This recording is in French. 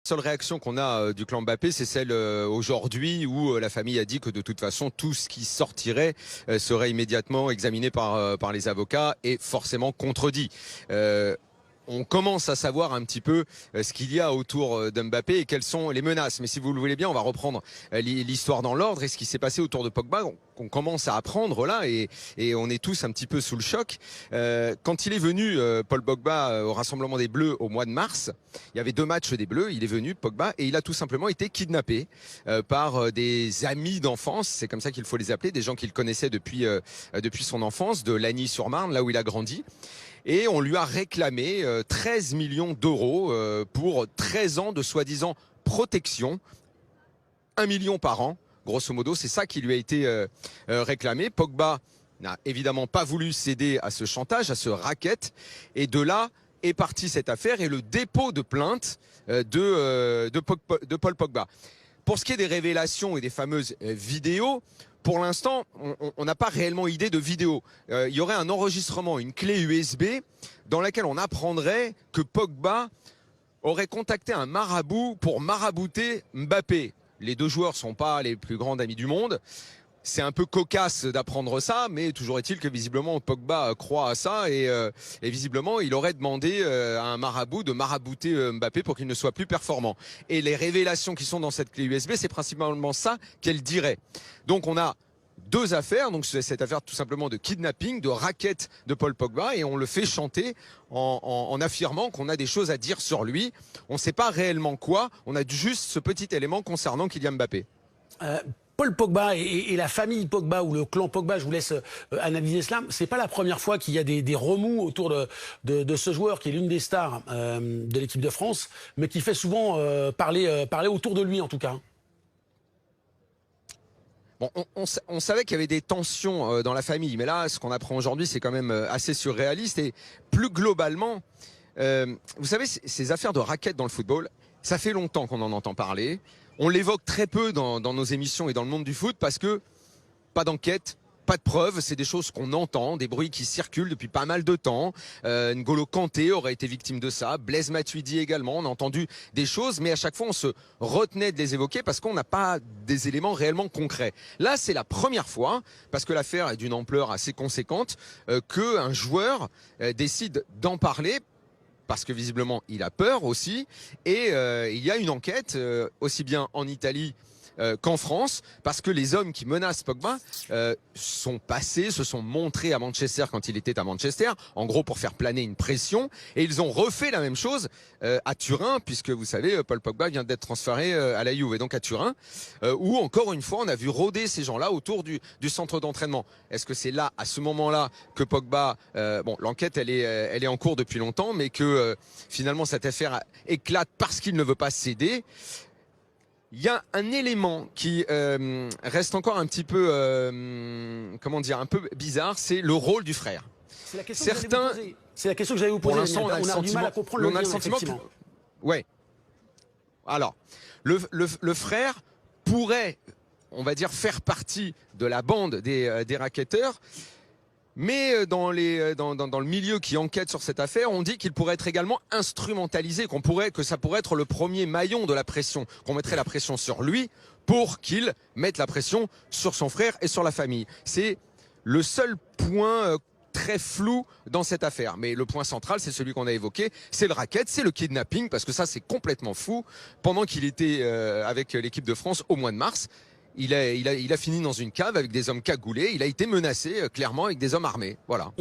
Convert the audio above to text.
Seule réaction qu'on a du clan Mbappé, c'est celle aujourd'hui où la famille a dit que de toute façon tout ce qui sortirait serait immédiatement examiné par les avocats et forcément contredit. On commence à savoir un petit peu ce qu'il y a autour d'Mbappé et quelles sont les menaces. Mais si vous le voulez bien, on va reprendre l'histoire dans l'ordre et ce qui s'est passé autour de Pogba. On commence à apprendre là et on est tous un petit peu sous le choc. Quand il est venu, Paul Pogba, au Rassemblement des Bleus au mois de mars, il y avait 2 matchs des Bleus, il est venu, Pogba, et il a tout simplement été kidnappé par des amis d'enfance, c'est comme ça qu'il faut les appeler, des gens qu'il connaissait depuis son enfance, de Lagny-sur-Marne, là où il a grandi. Et on lui a réclamé 13 millions d'euros pour 13 ans de soi-disant protection, 1 million par an. Grosso modo, c'est ça qui lui a été réclamé. Pogba n'a évidemment pas voulu céder à ce chantage, à ce racket. Et de là est partie cette affaire et le dépôt de plainte de Paul Pogba. Pour ce qui est des révélations et des fameuses vidéos, pour l'instant, on n'a pas réellement idée de vidéo. Il y aurait un enregistrement, une clé USB, dans laquelle on apprendrait que Pogba aurait contacté un marabout pour marabouter Mbappé. Les 2 joueurs ne sont pas les plus grands amis du monde. C'est un peu cocasse d'apprendre ça, mais toujours est-il que visiblement Pogba croit à ça et visiblement il aurait demandé à un marabout de marabouter Mbappé pour qu'il ne soit plus performant. Et les révélations qui sont dans cette clé USB, c'est principalement ça qu'elle dirait. Donc on a 2 affaires, donc c'est cette affaire tout simplement de kidnapping, de racket de Paul Pogba, et on le fait chanter en affirmant qu'on a des choses à dire sur lui. On ne sait pas réellement quoi, on a juste ce petit élément concernant Kylian Mbappé. Paul Pogba et la famille Pogba ou le clan Pogba, je vous laisse analyser cela. C'est pas la première fois qu'il y a des remous autour de ce joueur qui est l'une des stars de l'équipe de France, mais qui fait souvent parler autour de lui en tout cas. Bon, on savait qu'il y avait des tensions dans la famille, mais là, ce qu'on apprend aujourd'hui, c'est quand même assez surréaliste. Et plus globalement, vous savez, ces affaires de raquettes dans le football, ça fait longtemps qu'on en entend parler. On l'évoque très peu dans nos émissions et dans le monde du foot parce que pas d'enquête, pas de preuves, c'est des choses qu'on entend, des bruits qui circulent depuis pas mal de temps. N'Golo Kanté aurait été victime de ça, Blaise Matuidi également, on a entendu des choses, mais à chaque fois on se retenait de les évoquer parce qu'on n'a pas des éléments réellement concrets. Là, c'est la première fois, parce que l'affaire est d'une ampleur assez conséquente, qu'un joueur décide d'en parler, parce que visiblement il a peur aussi, et il y a une enquête aussi bien en Italie qu'en France, parce que les hommes qui menacent Pogba se sont montrés à Manchester quand il était à Manchester, en gros pour faire planer une pression, et ils ont refait la même chose à Turin, puisque vous savez, Paul Pogba vient d'être transféré à la Juve, et donc à Turin, où encore une fois on a vu rôder ces gens-là autour du centre d'entraînement. Est-ce que c'est là, à ce moment-là, que Pogba, bon, l'enquête elle est en cours depuis longtemps, mais que finalement cette affaire éclate parce qu'il ne veut pas céder? Il y a un élément qui reste encore un petit peu, comment dire, un peu bizarre, c'est le rôle du frère. C'est la question que j'allais vous poser. On a du mal à comprendre le lien, effectivement. Ouais. Alors, le frère pourrait, on va dire, faire partie de la bande des racketteurs. Mais dans le milieu qui enquête sur cette affaire, on dit qu'il pourrait être également instrumentalisé, que ça pourrait être le premier maillon de la pression, qu'on mettrait la pression sur lui pour qu'il mette la pression sur son frère et sur la famille. C'est le seul point très flou dans cette affaire. Mais le point central, c'est celui qu'on a évoqué, c'est le racket, c'est le kidnapping, parce que ça c'est complètement fou. Pendant qu'il était avec l'équipe de France au mois de mars, il a fini dans une cave avec des hommes cagoulés. Il a été menacé clairement avec des hommes armés. Voilà.